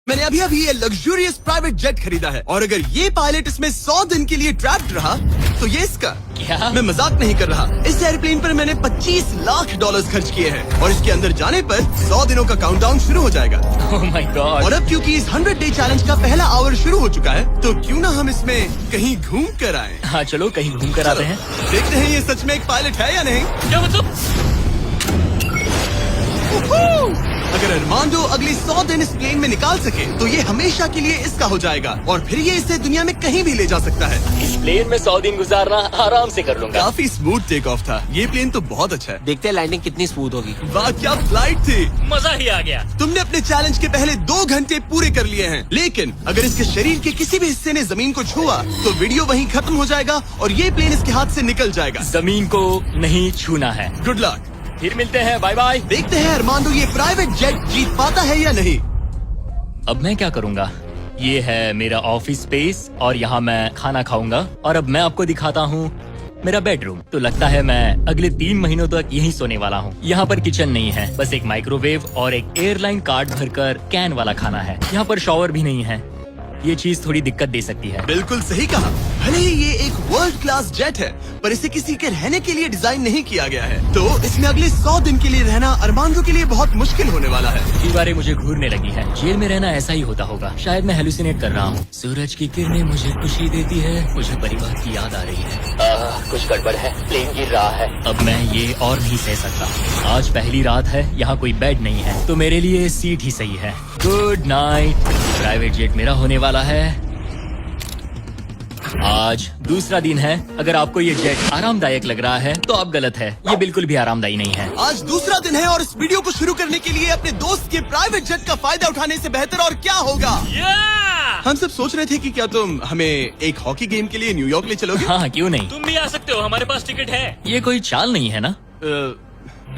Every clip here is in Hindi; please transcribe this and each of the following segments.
मैंने अभी अभी ये लग्जूरियस प्राइवेट जेट खरीदा है और अगर ये पायलट इसमें 100 दिन के लिए ट्रैप्ड रहा तो ये इसका। क्या? मैं मजाक नहीं कर रहा। इस एयरप्लेन पर मैंने 25 लाख डॉलर्स खर्च किए हैं और इसके अंदर जाने पर 100 दिनों का काउंटडाउन शुरू हो जाएगा। Oh my God! और अब क्योंकि इस 100 डे चैलेंज का पहला आवर शुरू हो चुका है तो क्यों ना हम इसमें कहीं घूम कर आए। हाँ चलो कहीं घूम कर आते हैं। देखते हैं ये सच में एक पायलट है या नहीं। क्या मतलब? अगर अरमांडो अगले 100 दिन इस प्लेन में निकाल सके तो ये हमेशा के लिए इसका हो जाएगा और फिर ये इसे दुनिया में कहीं भी ले जा सकता है। इस प्लेन में 100 दिन गुजारना आराम से कर लूंगा। काफी स्मूथ टेक ऑफ था। ये प्लेन तो बहुत अच्छा है। देखते हैं लैंडिंग कितनी स्मूथ होगी। वाह क्या फ्लाइट थी। मजा ही आ गया। तुमने अपने चैलेंज के पहले 2 घंटे पूरे कर लिए हैं, लेकिन अगर इसके शरीर के किसी भी हिस्से ने जमीन को छुआ तो वीडियो वहीं खत्म हो जाएगा और ये प्लेन इसके हाथ से निकल जाएगा। जमीन को नहीं छूना है। Good luck. फिर मिलते हैं, बाय बाय। देखते हैं अरमांडो ये प्राइवेट जेट जीत पाता है या नहीं। अब मैं क्या करूंगा? ये है मेरा ऑफिस स्पेस और यहाँ मैं खाना खाऊंगा और अब मैं आपको दिखाता हूँ मेरा बेडरूम। तो लगता है मैं अगले 3 महीनों तक यहीं सोने वाला हूँ। यहाँ पर किचन नहीं है, बस एक माइक्रोवेव और एक एयरलाइन कार्ड भरकर कैन वाला खाना है। यहाँ पर शॉवर भी नहीं है। ये चीज थोड़ी दिक्कत दे सकती है। बिल्कुल सही कहा। भले ही ये एक वर्ल्ड क्लास जेट है पर इसे किसी के रहने के लिए डिजाइन नहीं किया गया है, तो इसमें अगले 100 दिन के लिए रहना अरमांडो के लिए बहुत मुश्किल होने वाला है। दीवारें मुझे घूरने लगी है। जेल में रहना ऐसा ही होता होगा। शायद मैं हेलुसिनेट कर रहा हूँ। सूरज की किरणें मुझे खुशी देती है। मुझे परिवार की याद आ रही है। कुछ गड़बड़ है। प्लेन गिर रहा है। अब मैं ये और नहीं सह सकता। आज पहली रात है, यहाँ कोई बेड नहीं है, तो मेरे लिए सीट ही सही है। Good night. प्राइवेट जेट मेरा होने वाला है। आज दूसरा दिन है। अगर आपको ये जेट आरामदायक लग रहा है तो आप गलत है। ये बिल्कुल भी आरामदायी नहीं है। आज दूसरा दिन है और इस वीडियो को शुरू करने के लिए अपने दोस्त के प्राइवेट जेट का फायदा उठाने से बेहतर और क्या होगा। हम सब सोच रहे थे कि क्या तुम हमें एक हॉकी गेम के लिए न्यूयॉर्क ले चलोगे। हाँ क्यों नहीं। तुम भी आ सकते हो, हमारे पास टिकट है। ये कोई चाल नहीं है ना।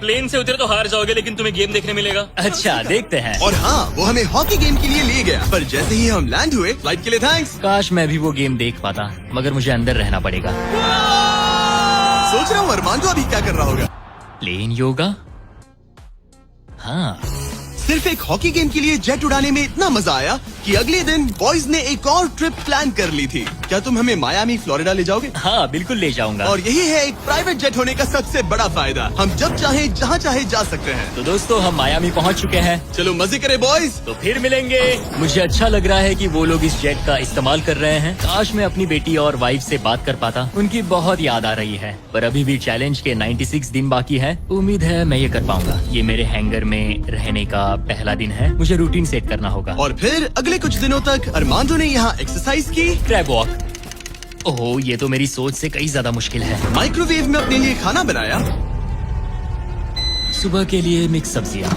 प्लेन से उतरे तो हार जाओगे लेकिन तुम्हें गेम देखने मिलेगा। अच्छा देखते हैं। और हाँ, वो हमें हॉकी गेम के लिए ले गया, पर जैसे ही हम लैंड हुए, फ्लाइट के लिए थैंक्स। काश मैं भी वो गेम देख पाता, मगर मुझे अंदर रहना पड़ेगा। सोच रहा हूँ अरमांडो अभी क्या कर रहा होगा। प्लेन योगा। हाँ सिर्फ एक हॉकी गेम के लिए जेट उड़ाने में इतना मजा आया कि अगले दिन बॉयज ने एक और ट्रिप प्लान कर ली थी। क्या तुम हमें मायामी फ्लोरिडा ले जाओगे। हाँ बिल्कुल ले जाऊंगा। और यही है एक प्राइवेट जेट होने का सबसे बड़ा फायदा। हम जब चाहे जहाँ चाहे जा सकते हैं। तो दोस्तों हम मायामी पहुंच चुके हैं। चलो मजे करें बॉयज। तो फिर मिलेंगे। मुझे अच्छा लग रहा है कि वो लोग इस जेट का इस्तेमाल कर रहे हैं। काश मैं अपनी बेटी और वाइफ से बात कर पाता। उनकी बहुत याद आ रही है। पर अभी भी चैलेंज के 96 दिन बाकी है। उम्मीद है मैं ये कर पाऊंगा। ये मेरे हैंगर में रहने का पहला दिन है। मुझे रूटीन सेट करना होगा। और फिर अगले कुछ दिनों तक अरमांडो ने यहाँ एक्सरसाइज की। Crab walk. ओह ये तो मेरी सोच से कई ज्यादा मुश्किल है। माइक्रोवेव में अपने लिए खाना बनाया। सुबह के लिए मिक्स सब्जियाँ।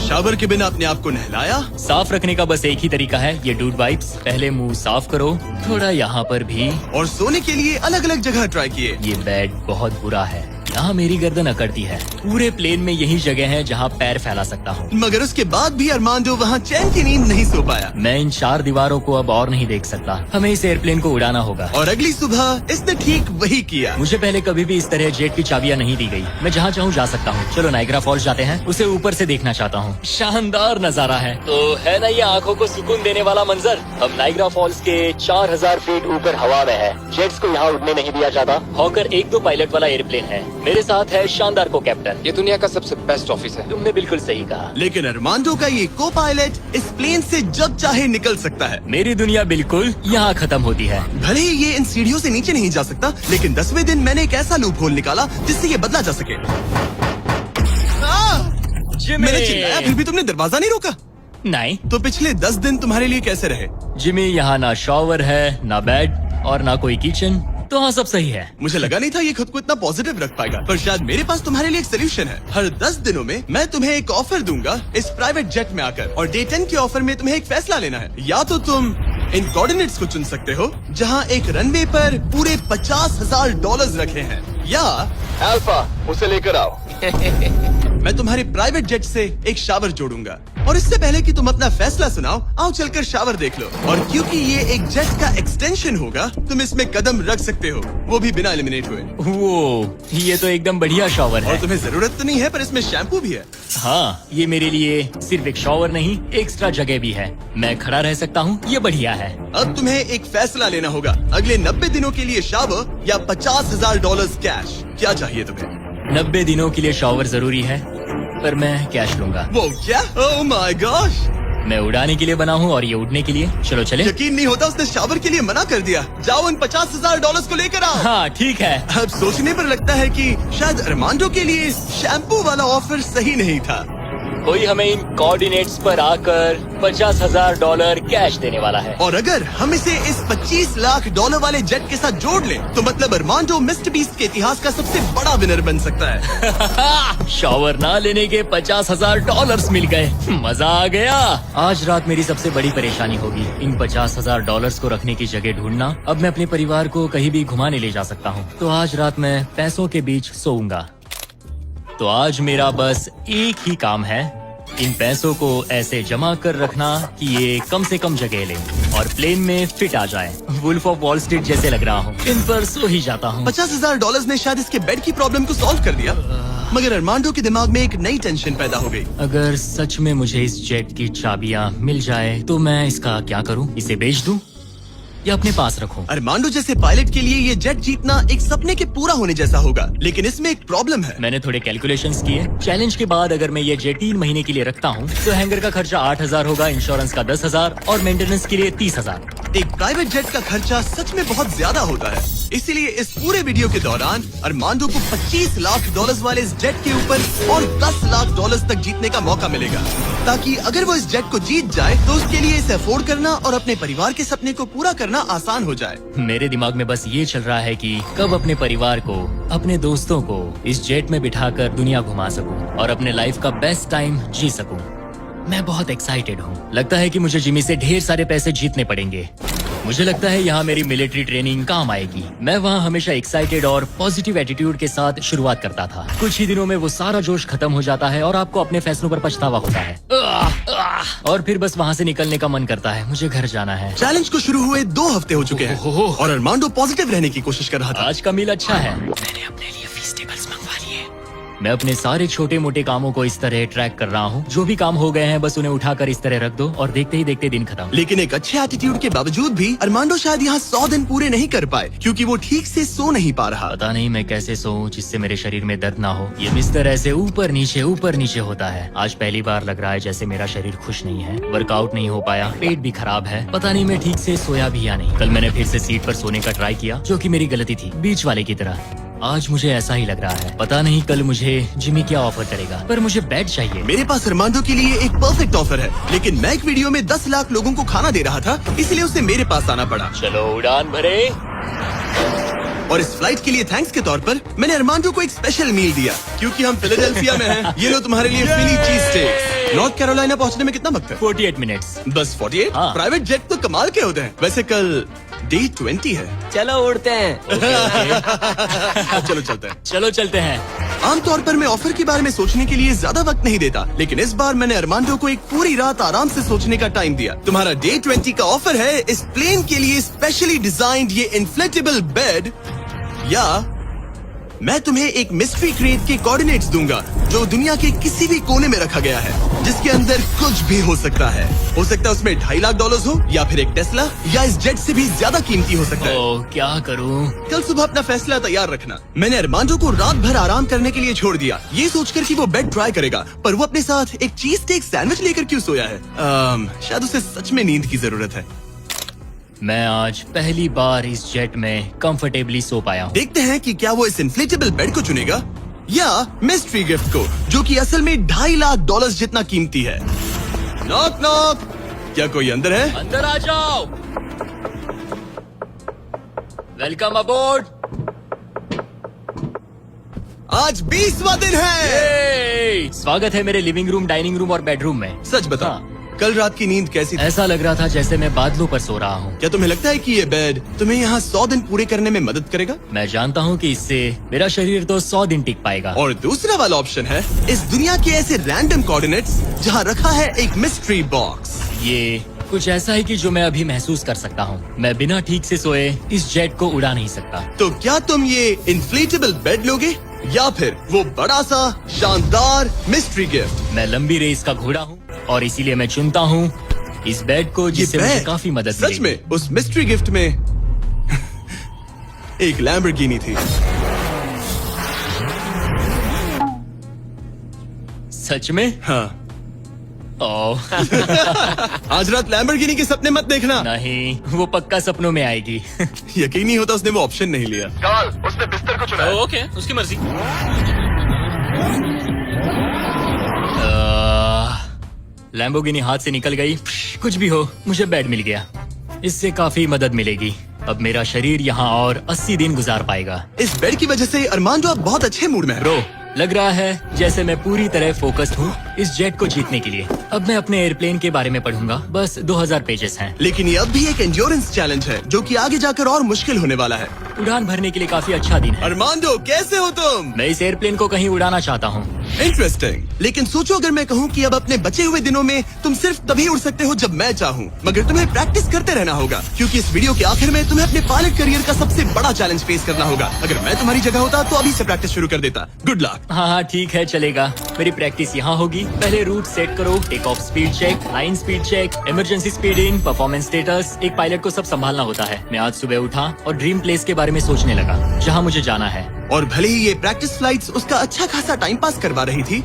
शावर के बिना अपने आप को नहलाया। साफ रखने का बस एक ही तरीका है, ये डूड वाइप्स। पहले मुंह साफ करो, थोड़ा यहाँ पर भी। और सोने के लिए अलग अलग जगह ट्राई किए। ये बेड बहुत बुरा है। यहाँ मेरी गर्दन अकड़ती है। पूरे प्लेन में यही जगह है जहाँ पैर फैला सकता हूँ। मगर उसके बाद भी अरमांडो वहाँ चैन की नींद नहीं सो पाया। मैं इन 4 दीवारों को अब और नहीं देख सकता। हमें इस एयरप्लेन को उड़ाना होगा। और अगली सुबह इसने ठीक वही किया। मुझे पहले कभी भी इस तरह जेट की चाबियां नहीं दी गई। मैं जहाँ चाहूँ जा सकता हूँ। चलो नाइग्रा फॉल्स जाते हैं। उसे ऊपर से देखना चाहता हूँ। शानदार नजारा है। तो है ना ये आंखों को सुकून देने वाला मंजर। हम नाइग्रा फॉल्स के 4000 फीट ऊपर हवा में है। जेट्स को यहाँ उड़ने नहीं दिया जाता। हॉकर 1-2 पायलट वाला एयरप्लेन है। मेरे साथ है शानदार को कैप्टन। ये दुनिया का सबसे बेस्ट ऑफिस है। तुमने बिल्कुल सही कहा। लेकिन अरमांडो का ये को पायलट इस प्लेन से जब चाहे निकल सकता है। मेरी दुनिया बिल्कुल यहाँ खत्म होती है। भले ही ये इन सीढ़ियों से नीचे नहीं जा सकता, लेकिन 10वें दिन मैंने एक ऐसा लूप होल निकाला जिससे ये बदला जा सके। मैंने चिल्लाया फिर भी तुमने दरवाजा नहीं रोका। नहीं तो पिछले 10 दिन तुम्हारे लिए कैसे रहे। जिमी, यहाँ ना शॉवर है, ना बेड और ना कोई किचन। तो हाँ सब सही है। मुझे लगा नहीं था ये खुद को इतना पॉजिटिव रख पाएगा, पर शायद मेरे पास तुम्हारे लिए एक सोल्यूशन है। हर 10 दिनों में मैं तुम्हें एक ऑफर दूंगा इस प्राइवेट जेट में आकर, और डे 10 के ऑफर में तुम्हें एक फैसला लेना है। या तो तुम इन कोऑर्डिनेट्स को चुन सकते हो जहां एक रनवे पर पूरे $50,000 रखे हैं, या अल्फा उसे लेकर आओ। मैं तुम्हारे प्राइवेट जेट से एक शावर जोड़ूंगा। और इससे पहले कि तुम अपना फैसला सुनाओ, आओ चलकर शावर देख लो। और क्योंकि ये एक जेट का एक्सटेंशन होगा, तुम इसमें कदम रख सकते हो, वो भी बिना एलिमिनेट हुए। वो ये तो एकदम बढ़िया शॉवर और है। तुम्हें जरूरत तो नहीं है, पर इसमें शैम्पू भी है। हाँ, ये मेरे लिए सिर्फ एक शॉवर नहीं, एक्स्ट्रा जगह भी है। मैं खड़ा रह सकता हूँ, ये बढ़िया है। अब तुम्हें एक फैसला लेना होगा, अगले 90 दिनों के लिए शावर या $50,000 कैश। क्या चाहिए तुम्हें? 90 दिनों के लिए शॉवर जरूरी है, पर मैं कैश लूंगा। वो क्या? Oh my gosh! मैं उड़ाने के लिए बना हूँ और ये उड़ने के लिए। चलो चले। यकीन नहीं होता, उसने शावर के लिए मना कर दिया। जाओ उन $50,000 को लेकर आओ। हाँ ठीक है। अब सोचने पर लगता है कि शायद अरमांडो के लिए शैम्पू वाला ऑफर सही नहीं था। कोई हमें इन कोऑर्डिनेट्स पर आकर $50,000 कैश देने वाला है। और अगर हम इसे इस $25 लाख वाले जेट के साथ जोड़ लें, तो मतलब अरमांडो मिस्टर बीस्ट के इतिहास का सबसे बड़ा विनर बन सकता है। शॉवर ना लेने के $50,000 मिल गए। मजा आ गया। आज रात मेरी सबसे बड़ी परेशानी होगी इन $50,000 को रखने की जगह ढूंढना। अब मैं अपने परिवार को कहीं भी घुमाने ले जा सकता हूँ, तो आज रात मैं पैसों के बीच सोऊंगा। तो आज मेरा बस एक ही काम है, इन पैसों को ऐसे जमा कर रखना कि ये कम से कम जगह ले और प्लेन में फिट आ जाए। वुल्फ ऑफ वॉल स्ट्रीट जैसे लग रहा हूँ। इन पर सो ही जाता हूँ। $50,000 ने शायद इसके बेड की प्रॉब्लम को सॉल्व कर दिया, मगर अरमांडो के दिमाग में एक नई टेंशन पैदा हो गई। अगर सच में मुझे इस जेट की चाबियां मिल जाए तो मैं इसका क्या करूं? इसे बेच दूं या अपने पास रखूं? अरमांडो जैसे पायलट के लिए ये जेट जीतना एक सपने के पूरा होने जैसा होगा, लेकिन इसमें एक प्रॉब्लम है। मैंने थोड़े कैलकुलेशंस किए। चैलेंज के बाद अगर मैं ये जेट 3 महीने के लिए रखता हूँ तो हैंगर का खर्चा 8,000 होगा, इंश्योरेंस का 10,000 और मेंटेनेंस के लिए 30,000। एक प्राइवेट जेट का खर्चा सच में बहुत ज्यादा होता है, इसीलिए इस पूरे वीडियो के दौरान अरमांडो को $25 लाख वाले इस जेट के ऊपर और $10 लाख तक जीतने का मौका मिलेगा, ताकि अगर वो इस जेट को जीत जाए तो उसके लिए इसे अफोर्ड करना और अपने परिवार के सपने को पूरा करना आसान हो जाए। मेरे दिमाग में बस ये चल रहा है कि कब अपने परिवार को, अपने दोस्तों को इस जेट में बिठाकर दुनिया घुमा सकूं और अपने लाइफ का बेस्ट टाइम जी सकूं। मैं बहुत एक्साइटेड हूँ। लगता है कि मुझे जिमी से ढेर सारे पैसे जीतने पड़ेंगे। मुझे लगता है यहाँ मेरी मिलिट्री ट्रेनिंग काम आएगी। मैं वहाँ हमेशा एक्साइटेड और पॉजिटिव एटीट्यूड के साथ शुरुआत करता था। कुछ ही दिनों में वो सारा जोश खत्म हो जाता है और आपको अपने फैसलों पर पछतावा होता है और फिर बस वहाँ से निकलने का मन करता है। मुझे घर जाना है। चैलेंज को शुरू हुए 2 हफ्ते हो चुके हैं ओहो। और अरमांडो पॉजिटिव रहने की कोशिश कर रहा था। आज का मील अच्छा है। मैंने अपने लिए फेस्टिवल्स मंगवा लिए। मैं अपने सारे छोटे मोटे कामों को इस तरह ट्रैक कर रहा हूँ। जो भी काम हो गए हैं बस उन्हें उठाकर इस तरह रख दो और देखते ही देखते दिन खत्म। लेकिन एक अच्छे एटीट्यूड के बावजूद भी अरमांडो शायद यहाँ 100 दिन पूरे नहीं कर पाए, क्योंकि वो ठीक से सो नहीं पा रहा। पता नहीं मैं कैसे सोऊं जिससे मेरे शरीर में दर्द ना हो। ये बिस्तर ऐसे ऊपर नीचे होता है। आज पहली बार लग रहा है जैसे मेरा शरीर खुश नहीं है। वर्कआउट नहीं हो पाया, पेट भी खराब है। पता नहीं मैं ठीक से सोया भी या नहीं। कल मैंने फिर से सीट पर सोने का ट्राई किया, जो कि मेरी गलती थी, बीच वाले की तरह। आज मुझे ऐसा ही लग रहा है। पता नहीं कल मुझे जिमी क्या ऑफर करेगा, पर मुझे बेड चाहिए। मेरे पास अरमांडो के लिए एक परफेक्ट ऑफर है, लेकिन मैं एक वीडियो में 10 लाख लोगों को खाना दे रहा था, इसलिए उसे मेरे पास आना पड़ा। चलो उड़ान भरे। और इस फ्लाइट के लिए थैंक्स के तौर पर मैंने अरमांडो को एक स्पेशल मील दिया, क्योंकि हम फिलाडेल्फिया में हैं। ये लो तुम्हारे लिए फिली चीज स्टेक्स। नॉर्थ कैरोलिना पहुंचने में कितना वक्त है? 48 मिनट्स। बस 48? हाँ। प्राइवेट जेट तो कमाल के होते हैं। वैसे कल Day 20 है। चलो उड़ते हैं। चलो चलते हैं। चलो चलते हैं। आमतौर पर मैं ऑफर के बारे में सोचने के लिए ज्यादा वक्त नहीं देता, लेकिन इस बार मैंने अरमांडो को एक पूरी रात आराम से सोचने का टाइम दिया। तुम्हारा Day 20 का ऑफर है इस प्लेन के लिए स्पेशली डिजाइन्ड ये इन्फ्लेटेबल बेड, या मैं तुम्हें एक मिस्ट्री क्रेट के कोऑर्डिनेट्स दूंगा जो दुनिया के किसी भी कोने में रखा गया है, जिसके अंदर कुछ भी हो सकता है। हो सकता है उसमें $2.5 लाख हो, या फिर एक टेस्ला, या इस जेट से भी ज्यादा कीमती हो सकता है। ओह, क्या करूं? कल सुबह अपना फैसला तैयार रखना। मैंने अरमांडो को रात भर आराम करने के लिए छोड़ दिया, ये सोचकर कि वो बेड ट्राई करेगा, पर वो अपने साथ एक चीज स्टेक सैंडविच लेकर क्यों सोया है? शायद उसे सच में नींद की जरूरत है। मैं आज पहली बार इस जेट में कंफर्टेबली सो पाया हूँ। देखते हैं कि क्या वो इस इन्फ्लेटेबल बेड को चुनेगा या मिस्ट्री गिफ्ट को, जो कि असल में $2.5 लाख जितना कीमती है। नॉक नॉक, क्या कोई अंदर है? अंदर आ जाओ। Welcome aboard. आज 20वां दिन है। स्वागत है मेरे लिविंग रूम, डाइनिंग रूम और बेडरूम में। सच बता, हाँ। कल रात की नींद कैसी थी? ऐसा लग रहा था जैसे मैं बादलों पर सो रहा हूँ। क्या तुम्हें लगता है कि ये बेड तुम्हें यहाँ 100 दिन पूरे करने में मदद करेगा? मैं जानता हूँ कि इससे मेरा शरीर तो 100 दिन टिक पाएगा। और दूसरा वाला ऑप्शन है इस दुनिया के ऐसे रैंडम कोऑर्डिनेट्स जहाँ रखा है एक मिस्ट्री बॉक्स। ये कुछ ऐसा है कि जो मैं अभी महसूस कर सकता हूँ। मैं बिना ठीक से सोए इस जेट को उड़ा नहीं सकता। तो क्या तुम ये इन्फ्लेटेबल बेड लोगे या फिर वो बड़ा सा शानदार मिस्ट्री गिफ्ट? मैं लंबी रेस का घोड़ा हूँ और इसीलिए मैं चुनता हूँ इस बेड को, जिससे मुझे बेड काफी मदद सच मिलेगी। में उस मिस्ट्री गिफ्ट में एक लैम्बोर्गिनी थी। सच में? हाँ। ओह आज रात लैम्बोर्गिनी के सपने मत देखना। नहीं, वो पक्का सपनों में आएगी। यकीन नहीं होता उसने वो ऑप्शन नहीं लिया। कल उसने बिस्तर को चुना। ओके, उसकी मर्जी। लैम्बोर्गिनी हाथ से निकल गई। कुछ भी हो, मुझे बेड मिल गया। इससे काफी मदद मिलेगी। अब मेरा शरीर यहाँ और 80 दिन गुजार पाएगा। इस बेड की वजह से अरमान जो अब बहुत अच्छे मूड में है। ब्रो, लग रहा है जैसे मैं पूरी तरह फोकस्ड हूँ इस जेट को जीतने के लिए। अब मैं अपने एयरप्लेन के बारे में पढ़ूंगा। बस 2000 पेजेस हैं। लेकिन ये अब भी एक एंड्योरेंस चैलेंज है जो कि आगे जाकर और मुश्किल होने वाला है। उड़ान भरने के लिए काफी अच्छा दिन है। अरमांडो, कैसे हो तुम? मैं इस एयरप्लेन को कहीं उड़ाना चाहता हूँ। इंटरेस्टिंग। लेकिन सोचो अगर मैं कहूँ कि अब अपने बचे हुए दिनों में तुम सिर्फ तभी उड़ सकते हो जब मैं चाहूँ, मगर तुम्हें प्रैक्टिस करते रहना होगा क्योंकि इस वीडियो के आखिर में तुम्हें अपने पायलट करियर का सबसे बड़ा चैलेंज फेस करना होगा। अगर मैं तुम्हारी जगह होता तो अभी से प्रैक्टिस शुरू कर देता। Good luck. हाँ हाँ ठीक है, चलेगा। मेरी प्रैक्टिस यहाँ होगी। पहले रूट सेट करो, take off speed check, line speed check, emergency speeding, performance status. एक पायलट को सब संभालना होता है। मैं आज सुबह उठा और ड्रीम प्लेस के बारे में सोचने लगा जहाँ मुझे जाना है। और भले ही ये प्रैक्टिस फ्लाइट्स उसका अच्छा खासा टाइम पास करवा रही थी,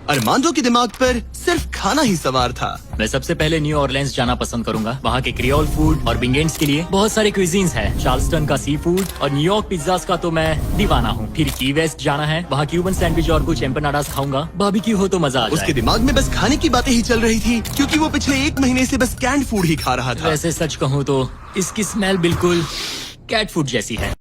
अरमांडो के दिमाग पर सिर्फ खाना ही सवार था। मैं सबसे पहले न्यू ऑरलेंस जाना पसंद करूंगा। वहाँ के क्रियोल फूड और बिंगेंट्स के लिए बहुत सारे क्विजीन्स हैं। चार्ल्सटन का सी फूड और न्यूयॉर्क पिज्जास का तो मैं दीवाना हूँ। फिर की वेस्ट जाना है, वहाँ क्यूबन सैंडविच और कुछ एम्पनाडास खाऊंगा। बारबेक्यू हो तो मजा आ उसके जाए। दिमाग में बस खाने की बातें ही चल रही थी क्योंकि वो पिछले 1 महीने से बस कैंड फूड ही खा रहा था। वैसे सच कहूँ तो इसकी स्मेल बिल्कुल कैट फूड जैसी है।